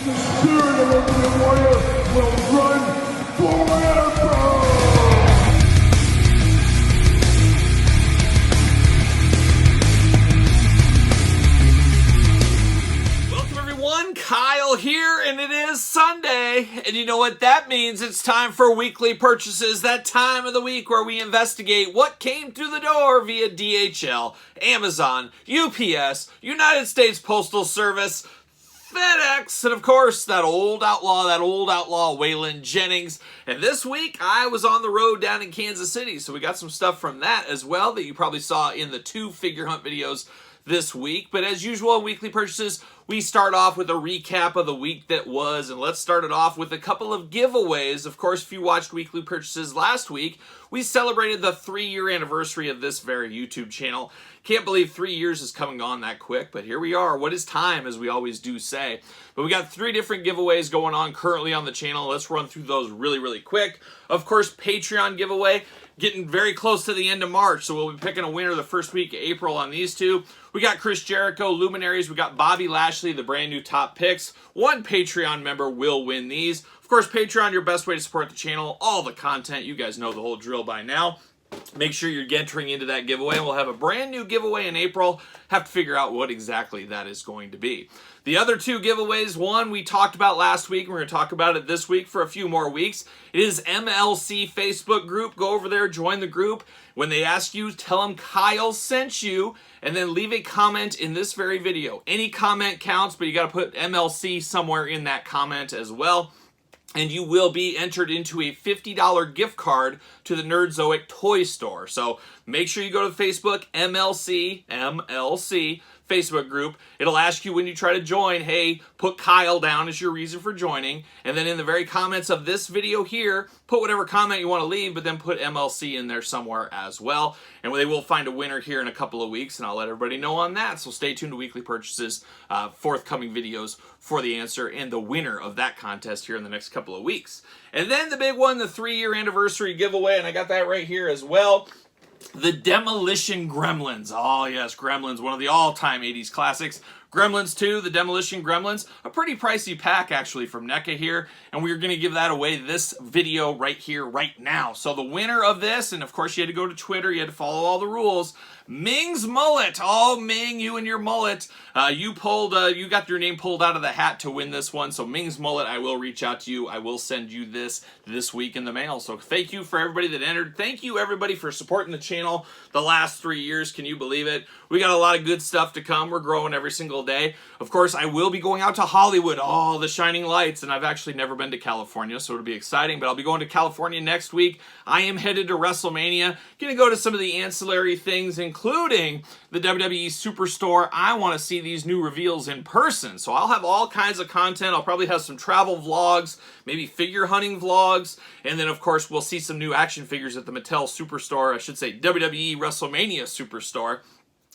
The spirit of Ultimate Warrior will run forever! Kyle here, and it is Sunday, and you know what that means. It's time for weekly purchases, that time of the week where we investigate what came through the door via DHL, Amazon, UPS, United States Postal Service, FedEx, and of course that old outlaw Waylon Jennings. And this week I was on the road down in Kansas City, so we got some stuff from that as well that you probably saw in the 2 figure hunt videos this week. But as usual, weekly purchases, we start off with a recap of the week that was, and let's start it off with a couple of giveaways. Of course, if you watched weekly purchases last week, we celebrated the 3-year anniversary of this very YouTube channel. Can't believe 3 years is coming on that quick, but here we are. What is time, as we always do say. But we got 3 different giveaways going on currently on the channel. Let's run through those really quick. Of course, Patreon giveaway, getting very close to the end of March, so we'll be picking a winner the first week of April on these 2. We got Chris Jericho, Luminaries. We got Bobby Lashley, the brand new top picks. 1 Patreon member will win these. Of course, Patreon, your best way to support the channel. All the content, you guys know the whole drill by now. Make sure you're entering into that giveaway. We'll have a brand new giveaway in April. Have to figure out what exactly that is going to be. The other 2 giveaways, one we talked about last week, and we're going to talk about it this week for a few more weeks. It is MLC Facebook group. Go over there, join the group. When they ask you, tell them Kyle sent you, and then leave a comment in this very video. Any comment counts, but you got to put MLC somewhere in that comment as well. And you will be entered into a $50 gift card to the Nerdzoic toy store. So make sure you go to Facebook, MLC Facebook group. It'll ask you when you try to join, hey, put Kyle down as your reason for joining. And then in the very comments of this video here, put whatever comment you want to leave, but then put MLC in there somewhere as well. And they will find a winner here in a couple of weeks, and I'll let everybody know on that. So stay tuned to weekly purchases, forthcoming videos for the answer and the winner of that contest here in the next couple of weeks. And then the big one, the 3-year anniversary giveaway, and I got that right here as well. The Demolition Gremlins. Oh yes, Gremlins, one of the all-time 80s classics. Gremlins 2, the Demolition Gremlins, a pretty pricey pack actually from NECA here, and we're going to give that away this video right here, right now. So the winner of this, and of course you had to go to Twitter, you had to follow all the rules, Ming's Mullet. Oh, Ming, you and your mullet. You got your name pulled out of the hat to win this one, so Ming's Mullet, I will reach out to you. I will send you this week in the mail. So thank you for everybody that entered. Thank you everybody for supporting the channel the last 3 years. Can you believe it? We got a lot of good stuff to come. We're growing every single day. Of course, I will be going out to Hollywood. Oh, the shining lights. And I've actually never been to California, so it'll be exciting. But I'll be going to California next week. I am headed to Wrestlemania. Going to go to some of the ancillary things, including the WWE Superstore. I want to see these new reveals in person. So I'll have all kinds of content. I'll probably have some travel vlogs, maybe figure hunting vlogs. And then, of course, we'll see some new action figures at the Mattel Superstore. I should say WWE Wrestlemania Superstore.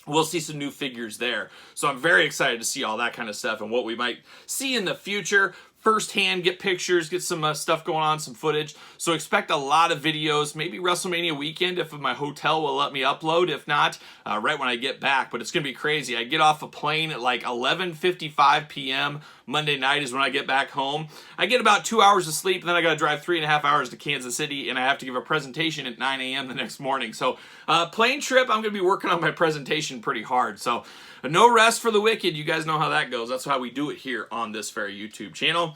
We'll see some new figures there. So I'm very excited to see all that kind of stuff and what we might see in the future. Firsthand, get pictures, get some stuff going on, some footage. So expect a lot of videos, maybe WrestleMania weekend if my hotel will let me upload. If not, right when I get back. But it's going to be crazy. I get off a plane at like 11:55 p.m. Monday night is when I get back home. I get about 2 hours of sleep, and then I got to drive 3.5 hours to Kansas City, and I have to give a presentation at 9 a.m. the next morning. So plane trip, I'm going to be working on my presentation pretty hard. So no rest for the wicked. You guys know how that goes. That's how we do it here on this very YouTube channel.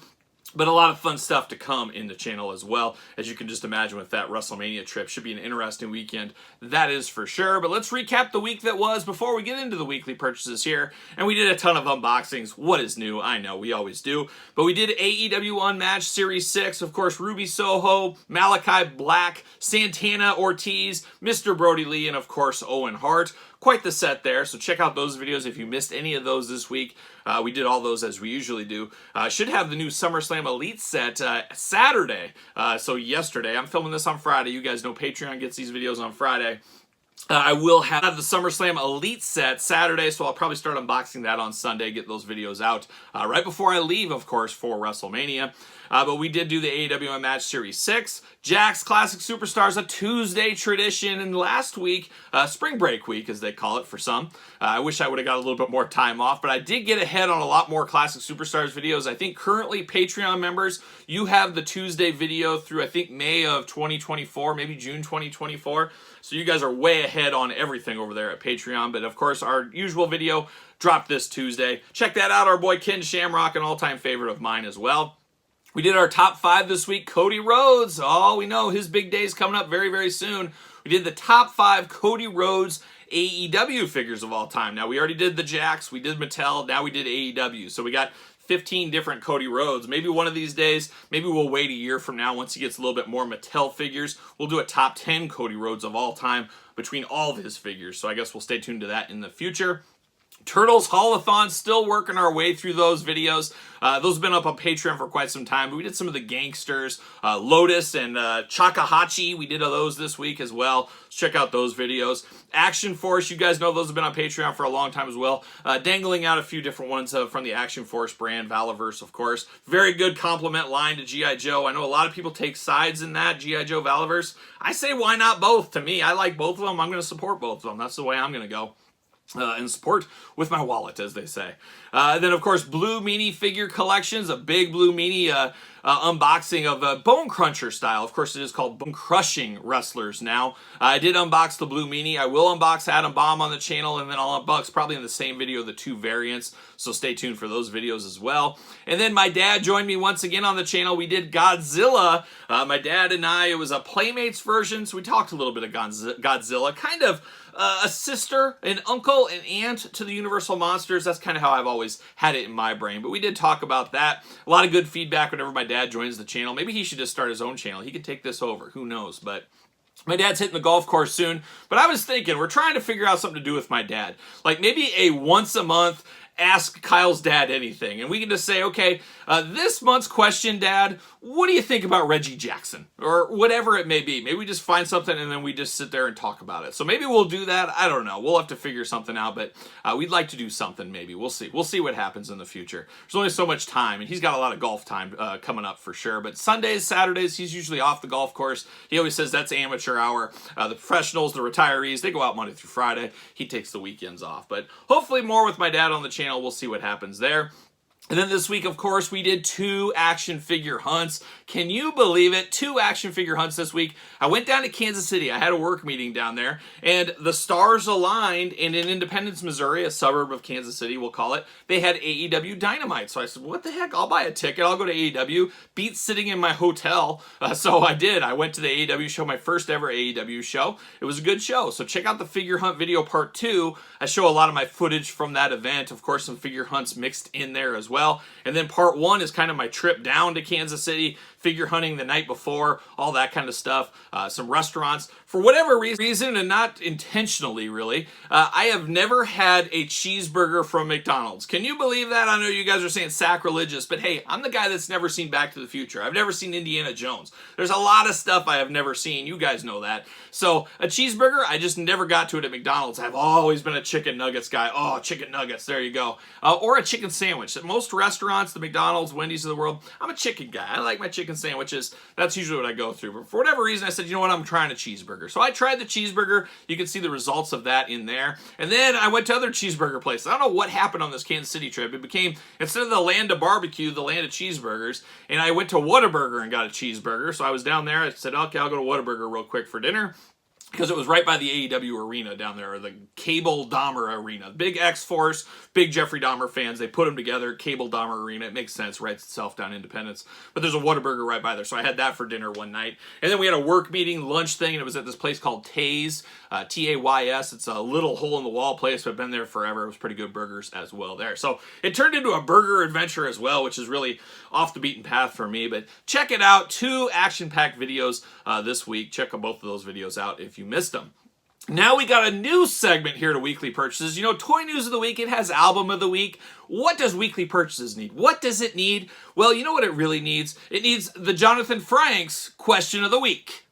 But a lot of fun stuff to come in the channel as well, as you can just imagine with that WrestleMania trip. Should be an interesting weekend, that is for sure. But let's recap the week that was before we get into the weekly purchases here. And we did a ton of unboxings. What is new? I know, we always do. But we did AEW Unmatched Series 6. Of course, Ruby Soho, Malachi Black, Santana Ortiz, Mr. Brody Lee, and of course, Owen Hart. Quite the set there, so check out those videos if you missed any of those this week. We did all those as we usually do. Should have the new SummerSlam Elite set Saturday, so yesterday. I'm filming this on Friday. You guys know Patreon gets these videos on Friday. I will have the SummerSlam Elite set Saturday, so I'll probably start unboxing that on Sunday, get those videos out right before I leave, of course, for WrestleMania. But we did do the AEW Match Series 6. Jack's Classic Superstars, a Tuesday tradition, and last week, Spring Break Week, as they call it for some. I wish I would have got a little bit more time off, but I did get ahead on a lot more Classic Superstars videos. I think currently, Patreon members, you have the Tuesday video through, I think, May of 2024, maybe June 2024. So you guys are way ahead on everything over there at Patreon. But of course, our usual video dropped this Tuesday. Check that out. Our boy Ken Shamrock, an all-time favorite of mine as well. We did our top 5 this week. Cody Rhodes. Oh, we know his big day's coming up very, very soon. We did the top 5 Cody Rhodes AEW figures of all time. Now, we already did the Jax. We did Mattel. Now we did AEW. So we got 15 different Cody Rhodes. Maybe one of these days, maybe we'll wait a year from now once he gets a little bit more Mattel figures. We'll do a top 10 Cody Rhodes of all time between all of his figures. So I guess we'll stay tuned to that in the future. Turtles Haul-a-thon, still working our way through those videos. Those have been up on Patreon for quite some time. But we did some of the gangsters, Lotus and Chakahachi. We did those this week as well. So check out those videos. Action Force, you guys know those have been on Patreon for a long time as well. Dangling out a few different ones from the Action Force brand, Valaverse, of course. Very good compliment line to G.I. Joe. I know a lot of people take sides in that, G.I. Joe, Valaverse. I say why not both? To me, I like both of them. I'm going to support both of them. That's the way I'm going to go. And support with my wallet, as they say. Then, of course, Blue Meanie figure collections, a big Blue Meanie unboxing of Bone Cruncher style. Of course, it is called Bone Crushing Wrestlers now. I did unbox the Blue Meanie. I will unbox Adam Bomb on the channel, and then I'll unbox probably in the same video the 2 variants, so stay tuned for those videos as well. And then my dad joined me once again on the channel. We did Godzilla. My dad and I, it was a Playmates version, so we talked a little bit of Godzilla, kind of a sister, an uncle, an aunt to the Universal Monsters. That's kind of how I've always had it in my brain. But we did talk about that. A lot of good feedback whenever my dad joins the channel. Maybe he should just start his own channel. He could take this over. Who knows? But my dad's hitting the golf course soon. But I was thinking, we're trying to figure out something to do with my dad. Like maybe a once a month ask Kyle's dad anything. And we can just say, okay, this month's question, Dad, what do you think about Reggie Jackson? Or whatever it may be. Maybe we just find something and then we just sit there and talk about it. So maybe we'll do that. I don't know. We'll have to figure something out, but we'd like to do something maybe. We'll see. We'll see what happens in the future. There's only so much time, and he's got a lot of golf time coming up for sure. But Sundays, Saturdays, he's usually off the golf course. He always says that's amateur hour. The professionals, the retirees, they go out Monday through Friday. He takes the weekends off. But hopefully more with my dad on the channel. We'll see what happens there. And then this week, of course, we did 2 action figure hunts. Can you believe it? 2 action figure hunts this week. I went down to Kansas City. I had a work meeting down there, and the stars aligned, and in Independence, Missouri, a suburb of Kansas City, we'll call it, they had AEW Dynamite. So I said, what the heck? I'll buy a ticket. I'll go to AEW. Beat sitting in my hotel. So I did. I went to the AEW show, my first ever AEW show. It was a good show. So check out the figure hunt video part 2. I show a lot of my footage from that event. Of course, some figure hunts mixed in there as well. And then part 1 is kind of my trip down to Kansas City, figure hunting the night before, all that kind of stuff. Some restaurants. For whatever reason, and not intentionally really, I have never had a cheeseburger from McDonald's. Can you believe that? I know you guys are saying sacrilegious, but hey, I'm the guy that's never seen Back to the Future. I've never seen Indiana Jones. There's a lot of stuff I have never seen. You guys know that. So a cheeseburger, I just never got to it at McDonald's. I've always been a chicken nuggets guy. Oh, chicken nuggets, there you go. Or a chicken sandwich. At most restaurants, the McDonald's, Wendy's of the world, I'm a chicken guy. I like my chicken sandwiches. That's usually what I go through. But for whatever reason, I said, you know what, I'm trying a cheeseburger. So I tried the cheeseburger. You can see the results of that in there. And then I went to other cheeseburger places. I don't know what happened on this Kansas City trip. It became, instead of the land of barbecue, the land of cheeseburgers. And I went to Whataburger and got a cheeseburger. So I was down there. I said, okay, I'll go to Whataburger real quick for dinner. Because it was right by the AEW arena down there, or the Cable Dahmer arena. Big X-Force, big Jeffrey Dahmer fans. They put them together, Cable Dahmer arena. It makes sense, writes itself down Independence. But there's a Whataburger right by there, so I had that for dinner one night. And then we had a work meeting, lunch thing, and it was at this place called Tays, T-A-Y-S. It's a little hole-in-the-wall place, but I've been there forever. It was pretty good burgers as well there. So it turned into a burger adventure as well, which is really off the beaten path for me. But check it out. 2 action-packed videos this week. Check both of those videos out if you missed them. Now we got a new segment here to Weekly Purchases. You know, Toy News of the Week, it has Album of the Week. What does Weekly Purchases need? What does it need? Well, you know what it really needs? It needs the Jonathan Franks Question of the Week.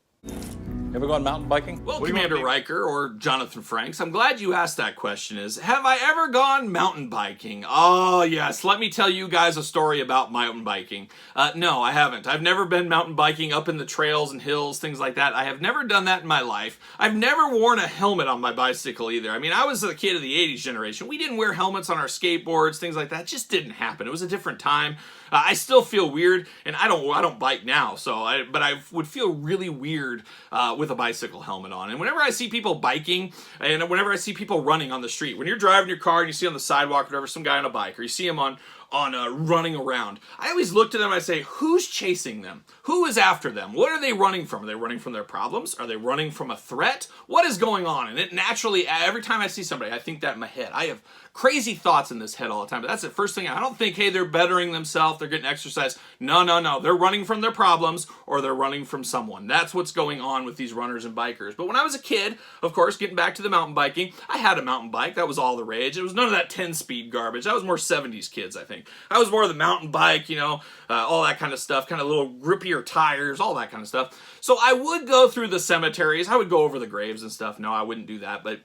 Ever gone mountain biking? Well, Commander Riker or Jonathan Franks, I'm glad you asked that question. Have I ever gone mountain biking? Oh, yes. Let me tell you guys a story about mountain biking. No, I haven't. I've never been mountain biking up in the trails and hills, things like that. I have never done that in my life. I've never worn a helmet on my bicycle either. I mean, I was a kid of the 80s generation. We didn't wear helmets on our skateboards, things like that. It just didn't happen. It was a different time. I still feel weird, and I don't bike now, but I would feel really weird with a bicycle helmet on. And whenever I see people biking, and whenever I see people running on the street, when you're driving your car and you see on the sidewalk or whatever some guy on a bike, or you see him on running around, I always look to them and I say, who's chasing them? Who is after them? What are they running from? Are they running from their problems? Are they running from a threat? What is going on? And it naturally, every time I see somebody, I think that in my head. I have crazy thoughts in this head all the time, but that's the first thing. I don't think, hey, they're bettering themselves, they're getting exercise. No. They're running from their problems, or they're running from someone. That's what's going on with these runners and bikers. But when I was a kid, of course, getting back to the mountain biking, I had a mountain bike. That was all the rage. It was none of that 10-speed garbage. I was more 70s kids, I think. I was more of the mountain bike, all that kind of stuff, kind of little grippier tires, all that kind of stuff. So I would go through the cemeteries. I would go over the graves and stuff. No, I wouldn't do that, but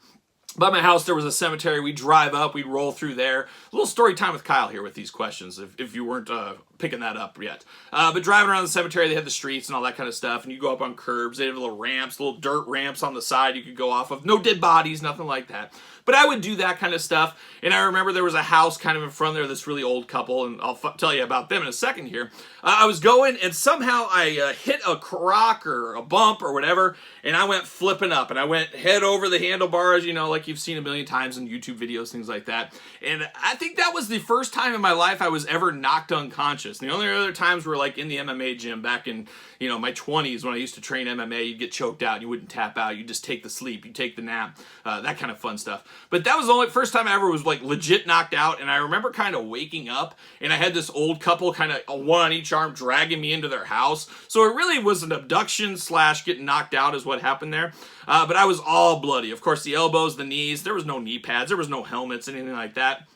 by my house, there was a cemetery. We'd drive up. We'd roll through there. A little story time with Kyle here with these questions, if you weren't picking that up yet. But driving around the cemetery, they had the streets and all that kind of stuff, and you go up on curbs. They have little ramps, little dirt ramps on the side you could go off of. No dead bodies, nothing like that. But I would do that kind of stuff, and I remember there was a house kind of in front there, this really old couple, and I'll tell you about them in a second here. I was going, and somehow I hit a rock or a bump or whatever, and I went flipping up, and I went head over the handlebars, like you've seen a million times in YouTube videos, things like that. And I think that was the first time in my life I was ever knocked unconscious. And the only other times were like in the MMA gym back in, my 20s when I used to train MMA. You'd get choked out, you wouldn't tap out, you just take the sleep, you take the nap, that kind of fun stuff. But that was the only first time I ever was like legit knocked out, and I remember kind of waking up, and I had this old couple kind of one on each arm dragging me into their house. So it really was an abduction / getting knocked out is what happened there. But I was all bloody. Of course, the elbows, the knees, there was no knee pads, there was no helmets, anything like that.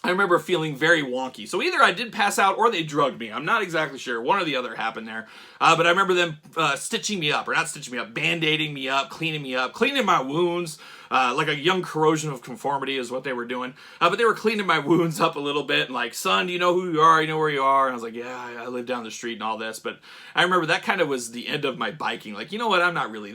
I remember feeling very wonky. So either I did pass out or they drugged me. I'm not exactly sure. One or the other happened there. But I remember them stitching me up, or not stitching me up, band-aiding me up, cleaning my wounds. Like a young corrosion of conformity is what they were doing. But they were cleaning my wounds up a little bit, and like, son, do you know who you are? You know where you are? And I was like, yeah, I live down the street and all this. But I remember that kind of was the end of my biking. Like, you know what?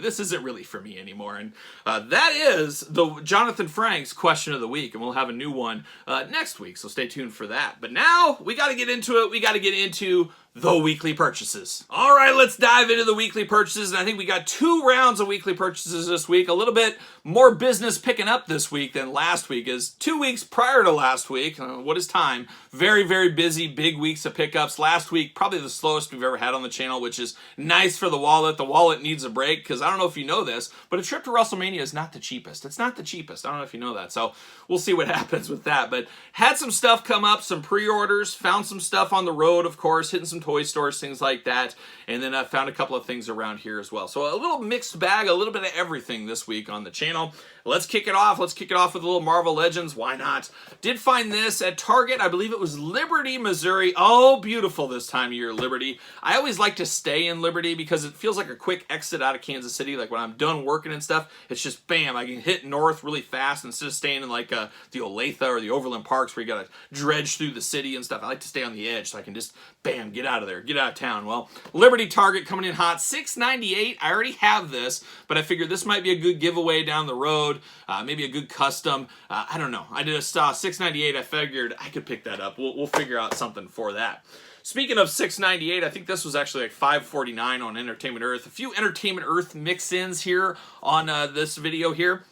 This isn't really for me anymore. And that is the Jonathan Franks question of the week, and we'll have a new one next week, so stay tuned for that. But now we got to get into it. We got to get into the weekly purchases. All right, let's dive into the weekly purchases. And I think we got 2 rounds of weekly purchases this week. A little bit more business picking up this week than last week. Is 2 weeks prior to last week. What is time? Very, very busy, big weeks of pickups. Last week, probably the slowest we've ever had on the channel, which is nice for the wallet. The wallet needs a break, because I don't know if you know this, but a trip to Wrestlemania is not the cheapest. It's not the cheapest. I don't know if you know that. So we'll see what happens with that. But had some stuff come up, some pre-orders, found some stuff on the road, of course, hitting some toy stores, things like that, and then I found a couple of things around here as well. So a little mixed bag, a little bit of everything this week on the channel. Let's kick it off. Let's kick it off with a little Marvel Legends. Why not? Did find this at Target. I believe it was Liberty, Missouri. Oh, beautiful this time of year, Liberty. I always like to stay in Liberty because it feels like a quick exit out of Kansas City. Like when I'm done working and stuff, it's just bam, I can hit north really fast instead of staying in like the Olathe or the Overland Parks where you got to dredge through the city and stuff. I like to stay on the edge so I can just bam, get out of there, get out of town. Well, Liberty Target coming in hot, $6.98. I already have this, but I figured this might be a good giveaway down the road. Maybe a good custom. I don't know. I just saw $6.98. I figured I could pick that up. We'll figure out something for that. Speaking of $6.98, I think this was actually like $5.49 on Entertainment Earth. A few Entertainment Earth mix-ins here on this video here.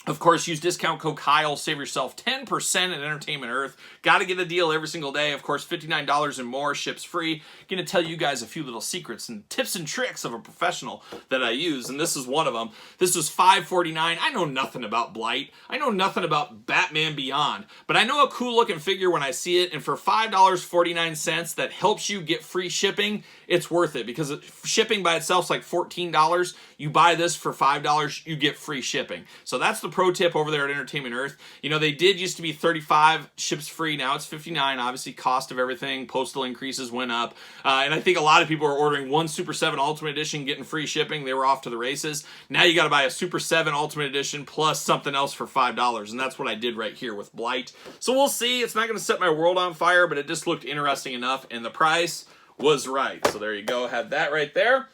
Of course, use discount code Kyle, save yourself 10% at Entertainment Earth. Got to get a deal every single day. Of course, $59 and more, ships free. Going to tell you guys a few little secrets and tips and tricks of a professional that I use, and this is one of them. This was $5.49. I know nothing about Blight. I know nothing about Batman Beyond, but I know a cool looking figure when I see it, and for $5.49 that helps you get free shipping, it's worth it, because shipping by itself is like $14. You buy this for $5, you get free shipping. So that's the pro tip over there at Entertainment Earth. You know, they did used to be 35 ships free. Now it's 59. Obviously, cost of everything, postal increases went up. And I think a lot of people are ordering one Super 7 Ultimate Edition, getting free shipping. They were off to the races. Now you got to buy a Super 7 Ultimate Edition plus something else for $5. And that's what I did right here with Blight. So we'll see. It's not going to set my world on fire, but it just looked interesting enough. And the price was right. So there you go. Had that right there.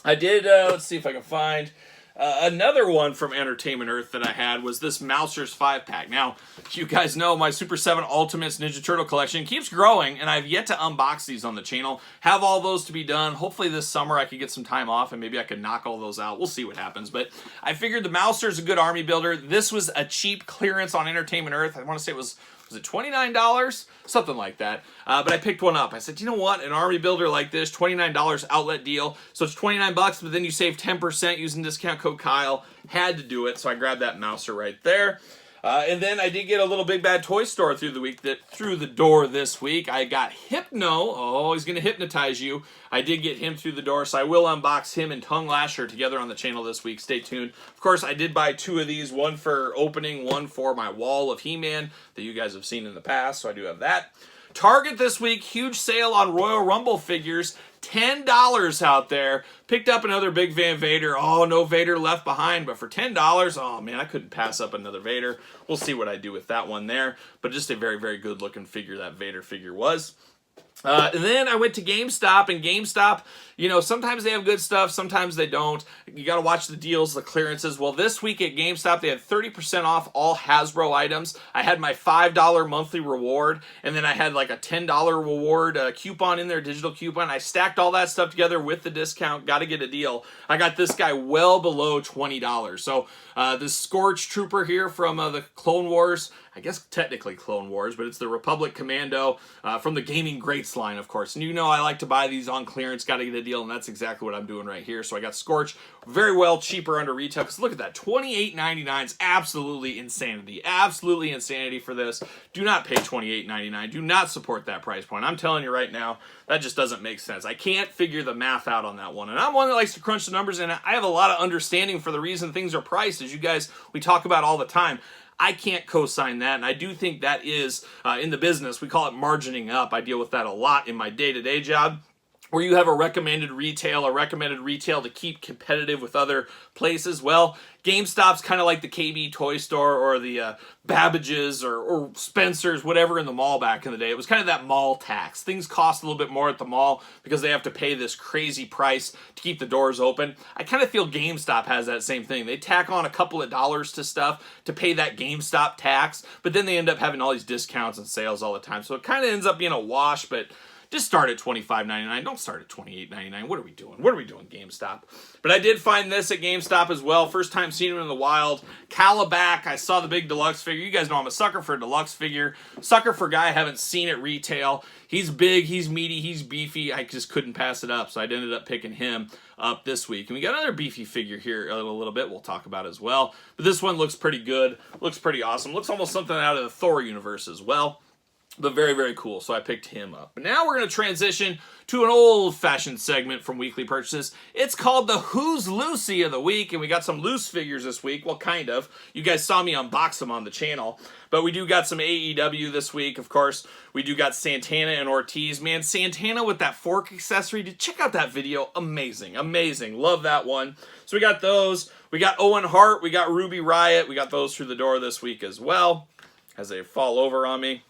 I did, let's see if I can find another one from Entertainment Earth that I had was this Mouser's 5-pack. Now, you guys know my Super 7 Ultimates Ninja Turtle collection keeps growing, and I've yet to unbox these on the channel. Have all those to be done. Hopefully this summer I could get some time off, and maybe I could knock all those out. We'll see what happens, but I figured the Mouser's a good army builder. This was a cheap clearance on Entertainment Earth. I want to say it was it $29? Something like that. But I picked one up. I said, you know what? An army builder like this, $29 outlet deal. So it's 29 bucks, but then you save 10% using discount code Kyle. Had to do it, so I grabbed that Mouser right there. And then I did get a little Big Bad Toy Store through the door this week. I got Hypno. Oh, he's going to hypnotize you. I did get him through the door, so I will unbox him and Tongue Lasher together on the channel this week. Stay tuned. Of course, I did buy 2 of these, one for opening, one for my wall of He-Man that you guys have seen in the past, so I do have that. Target this week, huge sale on Royal Rumble figures. $10 out there. Picked up another Big Van Vader. Oh, no Vader left behind, but for $10, oh man, I couldn't pass up another Vader. We'll see what I do with that one there, but just a very, very good looking figure that Vader figure was. And then I went to GameStop, and GameStop, you know, sometimes they have good stuff, sometimes they don't. You got to watch the deals, the clearances. Well, this week at GameStop, they had 30% off all Hasbro items. I had my $5 monthly reward, and then I had like a $10 reward coupon in there, digital coupon. I stacked all that stuff together with the discount. Got to get a deal. I got this guy well below $20. So this Scorch Trooper here from the Clone Wars, I guess technically Clone Wars, but it's the Republic Commando from the Gaming Greats line, of course. And you know I like to buy these on clearance, got to get a deal, and that's exactly what I'm doing right here. So I got Scorch, very well cheaper under retail, because look at that, $28.99 is absolutely insanity. Absolutely insanity for this. Do not pay $28.99. Do not support that price point. I'm telling you right now, that just doesn't make sense. I can't figure the math out on that one. And I'm one that likes to crunch the numbers, and I have a lot of understanding for the reason things are priced, as you guys, we talk about all the time. I can't co-sign that, and I do think that is, in the business, we call it margining up. I deal with that a lot in my day-to-day job, where you have a recommended retail to keep competitive with other places. Well, GameStop's kind of like the KB Toy Store or the Babbage's or Spencer's, whatever in the mall back in the day. It was kind of that mall tax. Things cost a little bit more at the mall because they have to pay this crazy price to keep the doors open. I kind of feel GameStop has that same thing. They tack on a couple of dollars to stuff to pay that GameStop tax, but then they end up having all these discounts and sales all the time. So it kind of ends up being a wash, but just start at $25.99. Don't start at $28.99. What are we doing? What are we doing, GameStop? But I did find this at GameStop as well. First time seeing him in the wild. Calabac. I saw the big deluxe figure. You guys know I'm a sucker for a deluxe figure. Sucker for a guy I haven't seen at retail. He's big, he's meaty, he's beefy. I just couldn't pass it up, so I ended up picking him up this week. And we got another beefy figure here a little bit we'll talk about as well. But this one looks pretty good. Looks pretty awesome. Looks almost something out of the Thor universe as well. But very, very cool, so I picked him up. But now we're going to transition to an old-fashioned segment from Weekly Purchases. It's called the Who's Lucy of the Week, and we got some loose figures this week. Well, kind of. You guys saw me unbox them on the channel. But we do got some AEW this week, of course. We do got Santana and Ortiz. Man, Santana with that fork accessory. Check out that video. Amazing, amazing. Love that one. So we got those. We got Owen Hart. We got Ruby Riott. We got those through the door this week as well, as they fall over on me.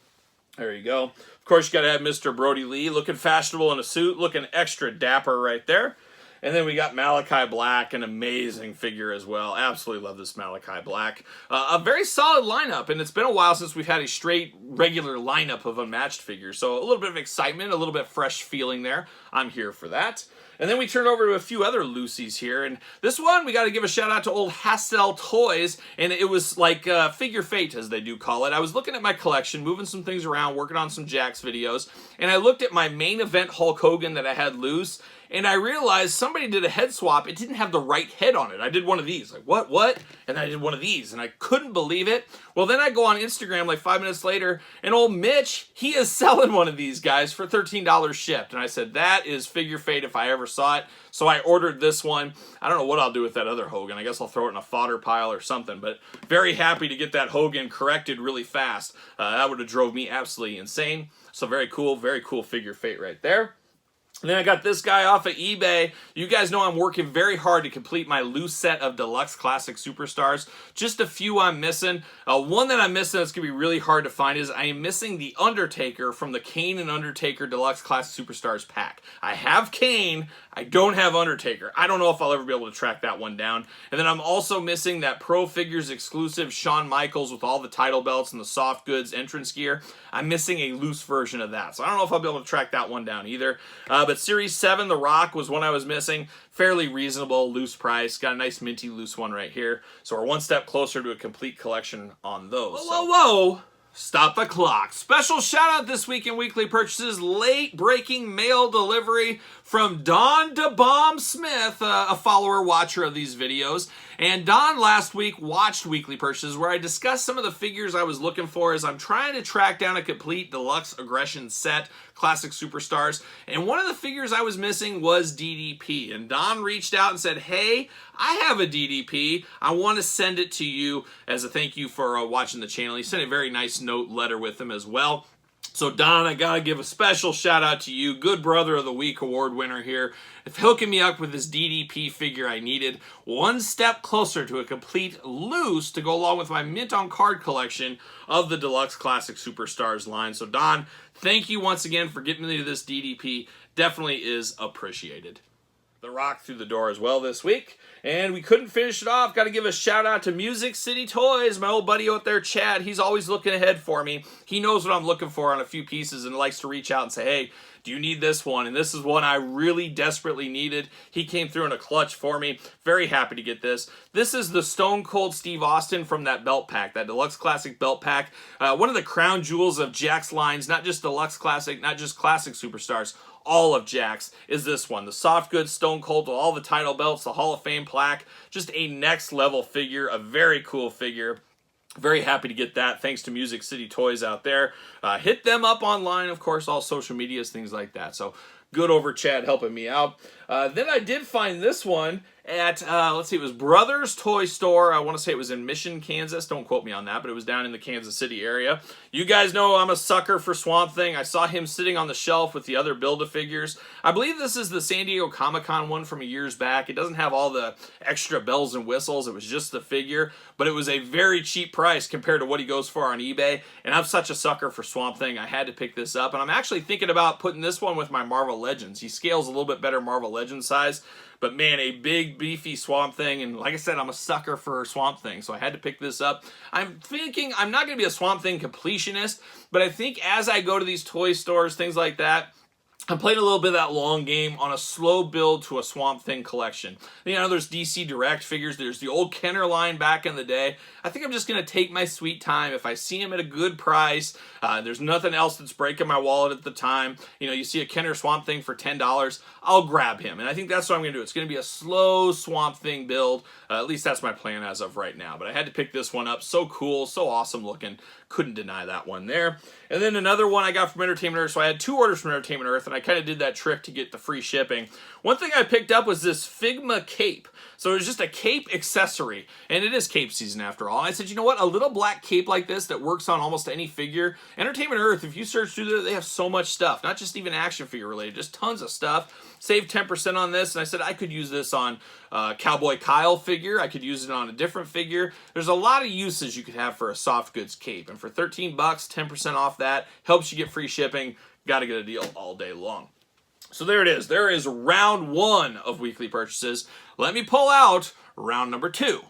There you go. Of course, you got to have Mr. Brody Lee looking fashionable in a suit, looking extra dapper right there. And then we got Malachi Black, an amazing figure as well. Absolutely love this Malachi Black. A very solid lineup, and it's been a while since we've had a straight, regular lineup of unmatched figures. So a little bit of excitement, a little bit fresh feeling there. I'm here for that. And then we turn over to a few other Lucy's here. And this one, we got to give a shout out to old Hassel Toys. And it was like Figure Fate, as they do call it. I was looking at my collection, moving some things around, working on some Jax videos. And I looked at my main event Hulk Hogan that I had loose. And I realized somebody did a head swap. It didn't have the right head on it. I did one of these. Like, what? And I did one of these. And I couldn't believe it. Well, then I go on Instagram like 5 minutes later, and old Mitch, he is selling one of these guys for $13 shipped. And I said, that is Figure Fate if I ever saw it. So I ordered this one. I don't know what I'll do with that other Hogan. I guess I'll throw it in a fodder pile or something. But very happy to get that Hogan corrected really fast. That would have drove me absolutely insane. So very cool figure fate right there. And then I got this guy off of eBay. You guys know I'm working very hard to complete my loose set of Deluxe Classic Superstars. Just a few I'm missing. One that I'm missing that's going to be really hard to find is I am missing the Undertaker from the Kane and Undertaker Deluxe Classic Superstars pack. I have Kane. I don't have Undertaker. I don't know if I'll ever be able to track that one down. And then I'm also missing that Pro Figures exclusive Shawn Michaels with all the title belts and the soft goods entrance gear. I'm missing a loose version of that. So I don't know if I'll be able to track that one down either. But Series 7, The Rock, was one I was missing. Fairly reasonable, loose price. Got a nice minty loose one right here. So we're one step closer to a complete collection on those. Whoa. Stop the clock. Special shout out this week in Weekly Purchases. Late breaking mail delivery from Don DeBomb Smith, a follower watcher of these videos. And Don last week watched Weekly Purchases where I discussed some of the figures I was looking for as I'm trying to track down a complete Deluxe Aggression set, Classic Superstars. And one of the figures I was missing was DDP. And Don reached out and said, hey, I have a DDP. I want to send it to you as a thank you for watching the channel. He sent a very nice note letter with him as well. So Don, I gotta give a special shout out to you, Good Brother of the Week award winner here, for hooking me up with this DDP figure I needed. One step closer to a complete loose to go along with my mint on card collection of the Deluxe Classic Superstars line. So Don, thank you once again for getting me to this DDP. Definitely is appreciated. The Rock through the door as well this week. And we couldn't finish it off. Got to give a shout out to Music City Toys, my old buddy out there, Chad. He's always looking ahead for me. He knows what I'm looking for on a few pieces and likes to reach out and say, hey, do you need this one? And this is one I really desperately needed. He came through in a clutch for me. Very happy to get this. This is the Stone Cold Steve Austin from that belt pack, that Deluxe Classic belt pack. One of the crown jewels of Jack's lines, not just Deluxe Classic, not just Classic Superstars. All of Jack's is this one. The soft goods Stone Cold with all the title belts, the Hall of Fame plaque. Just a next level figure, a very cool figure. Very happy to get that. Thanks to Music City Toys out there. Hit them up online, of course, all social medias, things like that. So good over Chad helping me out. Then I did find this one at, let's see, it was Brothers Toy Store. I want to say it was in Mission, Kansas. Don't quote me on that, but it was down in the Kansas City area. You guys know I'm a sucker for Swamp Thing. I saw him sitting on the shelf with the other Build-A-Figures. I believe this is the San Diego Comic-Con one from years back. It doesn't have all the extra bells and whistles. It was just the figure, but it was a very cheap price compared to what he goes for on eBay, and I'm such a sucker for Swamp Thing. I had to pick this up, and I'm actually thinking about putting this one with my Marvel Legends. He scales a little bit better Marvel Legends size, but man, a big, beefy Swamp Thing, and like I said, I'm a sucker for Swamp Thing, so I had to pick this up. I'm thinking I'm not going to be a Swamp Thing completionist, but I think as I go to these toy stores, things like that, I'm playing a little bit of that long game on a slow build to a Swamp Thing collection. You know, there's DC Direct figures. There's the old Kenner line back in the day. I think I'm just going to take my sweet time. If I see them at a good price, there's nothing else that's breaking my wallet at the time. You know, you see a Kenner Swamp Thing for $10, I'll grab him. And I think that's what I'm going to do. It's going to be a slow Swamp Thing build. At least that's my plan as of right now. But I had to pick this one up. So cool, so awesome looking. Couldn't deny that one there. And then another one I got from Entertainment Earth. So I had 2 orders from Entertainment Earth, and I kind of did that trick to get the free shipping. One thing I picked up was this Figma cape. So it was just a cape accessory, and it is cape season after all. And I said, you know what? A little black cape like this that works on almost any figure. Entertainment Earth, if you search through there, they have so much stuff. Not just even action figure related, just tons of stuff. Saved 10% on this, and I said I could use this on Cowboy Kyle figure. I could use it on a different figure. There's a lot of uses you could have for a soft goods cape. And for 13 bucks, 10% off that, helps you get free shipping. Got to get a deal all day long. So there it is. There is round 1 of weekly purchases. Let me pull out round number 2.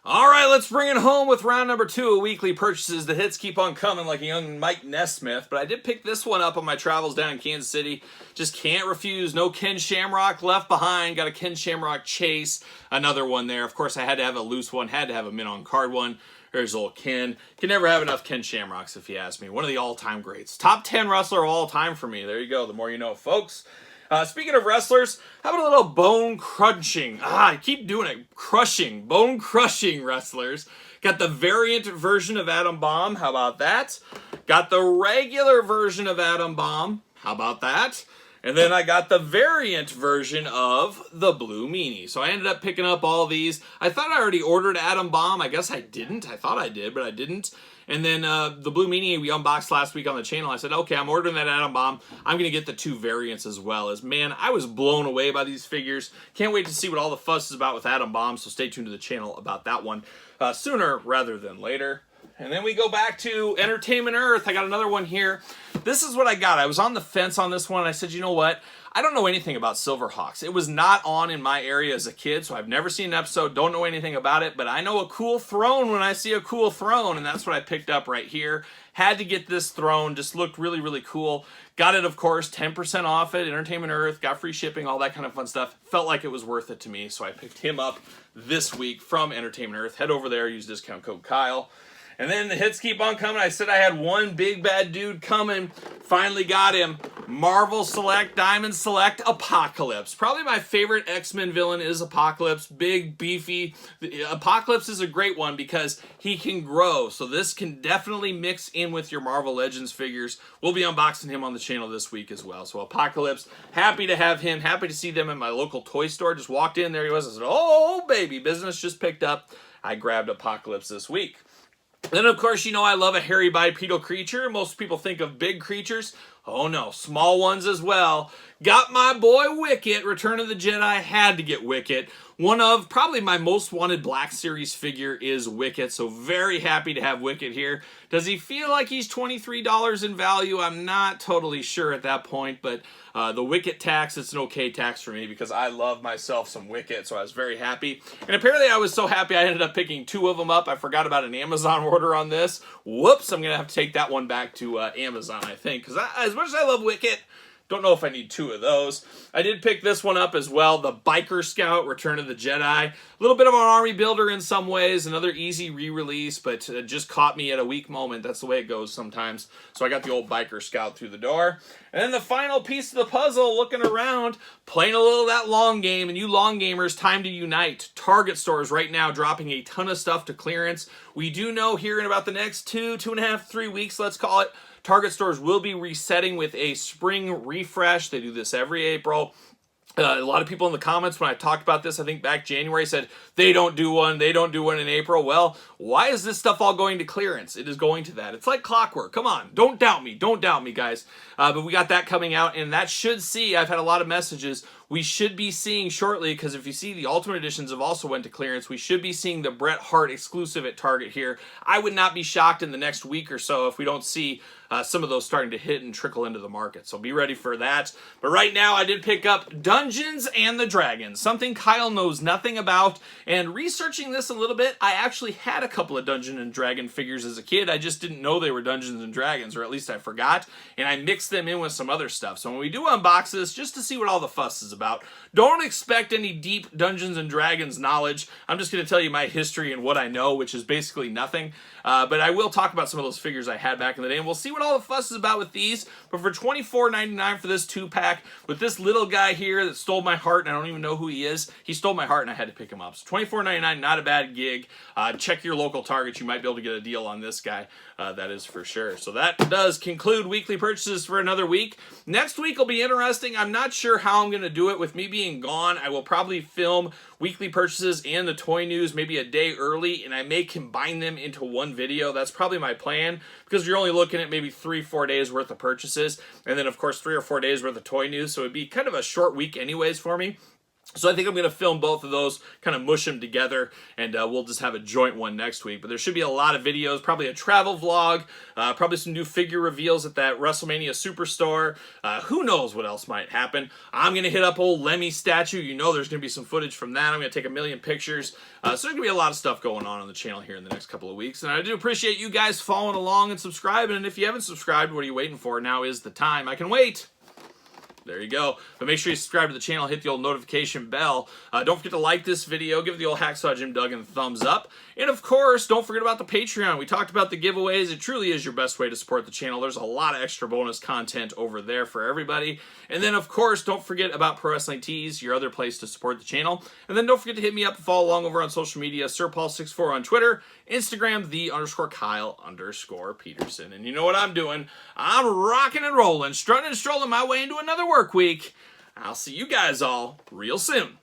All right, let's bring it home with round number 2 of weekly purchases. The hits keep on coming like a young Mike Nesmith, but I did pick this one up on my travels down in Kansas City. Just can't refuse. No Ken Shamrock left behind. Got a Ken Shamrock chase. Another one there. Of course, I had to have a loose one. Had to have a mint on card one. There's old Ken. Can never have enough Ken Shamrocks if you ask me. One of the all-time greats. Top 10 wrestler of all time for me. There you go. The more you know, folks. Speaking of wrestlers, how about a little bone crunching? I keep doing it. Crushing. Bone crushing wrestlers. Got the variant version of Adam Bomb. How about that? Got the regular version of Adam Bomb. How about that? And then I got the variant version of the Blue Meanie. So I ended up picking up all these. I thought I already ordered Atom Bomb. I guess I didn't. I thought I did, but I didn't. And then the Blue Meanie we unboxed last week on the channel. I said, okay, I'm ordering that Atom Bomb. I'm going to get the 2 variants as well. As man, I was blown away by these figures. Can't wait to see what all the fuss is about with Atom Bomb. So stay tuned to the channel about that one sooner rather than later. And then we go back to Entertainment Earth. I got another one here. This is what I got. I was on the fence on this one. I said, you know what? I don't know anything about Silverhawks. It was not on in my area as a kid, so I've never seen an episode, don't know anything about it, but I know a cool throne when I see a cool throne, and that's what I picked up right here. Had to get this throne. Just looked really, really cool. Got it, of course, 10% off at Entertainment Earth. Got free shipping, all that kind of fun stuff. Felt like it was worth it to me, so I picked him up this week from Entertainment Earth. Head over there, use discount code Kyle. And then the hits keep on coming. I said I had one big bad dude coming. Finally got him. Marvel Select, Diamond Select, Apocalypse. Probably my favorite X-Men villain is Apocalypse. Big, beefy. Apocalypse is a great one because he can grow. So this can definitely mix in with your Marvel Legends figures. We'll be unboxing him on the channel this week as well. So Apocalypse, happy to have him. Happy to see them in my local toy store. Just walked in, there he was. I said, oh, baby, business just picked up. I grabbed Apocalypse this week. Then, of course, you know I love a hairy bipedal creature. Most people think of big creatures. Oh, no. Small ones as well. Got my boy Wicket. Return of the Jedi. Had to get Wicket. One of probably my most wanted Black Series figure is Wicket. So very happy to have Wicket here. Does he feel like he's $23 in value? I'm not totally sure at that point. But the Wicket tax, it's an okay tax for me because I love myself some Wicket. So I was very happy. And apparently I was so happy I ended up picking 2 of them up. I forgot about an Amazon order on this. Whoops, I'm going to have to take that one back to Amazon, I think. Because as much as I love Wicket, don't know if I need 2 of those. I did pick this one up as well, the Biker Scout, Return of the Jedi. A little bit of an army builder in some ways, another easy re-release, but it just caught me at a weak moment. That's the way it goes sometimes. So I got the old Biker Scout through the door. And then the final piece of the puzzle, looking around, playing a little of that long game, and you long gamers, time to unite. Target stores right now dropping a ton of stuff to clearance. We do know here in about the next 2.5, 3 weeks, let's call it, Target stores will be resetting with a spring refresh. They do this every April. A lot of people in the comments when I talked about this, I think back January, said they don't do one in April. Well, why is this stuff all going to clearance? It is going to that. It's like clockwork. Come on, don't doubt me, guys. But we got that coming out, and that should see, I've had a lot of messages, we should be seeing shortly, because if you see the Ultimate Editions have also went to clearance, we should be seeing the Bret Hart exclusive at Target here. I would not be shocked in the next week or so if we don't see some of those starting to hit and trickle into the market. So be ready for that. But right now I did pick up Dungeons and the Dragons, something Kyle knows nothing about. And researching this a little bit, I actually had a couple of Dungeon and Dragon figures as a kid. I just didn't know they were Dungeons and Dragons, or at least I forgot. And I mixed them in with some other stuff. So when we do unbox this, just to see what all the fuss is about, don't expect any deep Dungeons and Dragons knowledge. I'm just going to tell you my history and what I know, which is basically nothing. But I will talk about some of those figures I had back in the day, and we'll see what all the fuss is about with these. But for $24.99 for this 2-pack, with this little guy here that stole my heart, and I don't even know who he is, he stole my heart and I had to pick him up. So $24.99, not a bad gig. Check your local Target. You might be able to get a deal on this guy. That is for sure. So that does conclude weekly purchases for another week. Next week will be interesting. I'm not sure how I'm going to do it. With me being gone, I will probably film weekly purchases and the toy news maybe a day early, and I may combine them into one video. That's probably my plan, because you're only looking at maybe 3-4 days worth of purchases, and then of course 3 or 4 days worth of toy news, so it'd be kind of a short week anyways for me. So I think I'm going to film both of those, kind of mush them together, and we'll just have a joint one next week. But there should be a lot of videos, probably a travel vlog, probably some new figure reveals at that Wrestlemania Superstore. Who knows what else might happen. I'm going to hit up old Lemmy statue. You know there's going to be some footage from that. I'm going to take a million pictures. So there's going to be a lot of stuff going on the channel here in the next couple of weeks. And I do appreciate you guys following along and subscribing. And if you haven't subscribed, what are you waiting for? Now is the time. I can wait. There you go. But make sure you subscribe to the channel, hit the old notification bell. Don't forget to like this video, give the old Hacksaw Jim Duggan a thumbs up. And of course, don't forget about the Patreon. We talked about the giveaways. It truly is your best way to support the channel. There's a lot of extra bonus content over there for everybody. And then of course, don't forget about Pro Wrestling Tees, your other place to support the channel. And then don't forget to hit me up and follow along over on social media, SirPaul64 on Twitter, Instagram, _Kyle_Peterson. And you know what I'm doing? I'm rocking and rolling, strutting and strolling my way into another world work week. I'll see you guys all real soon.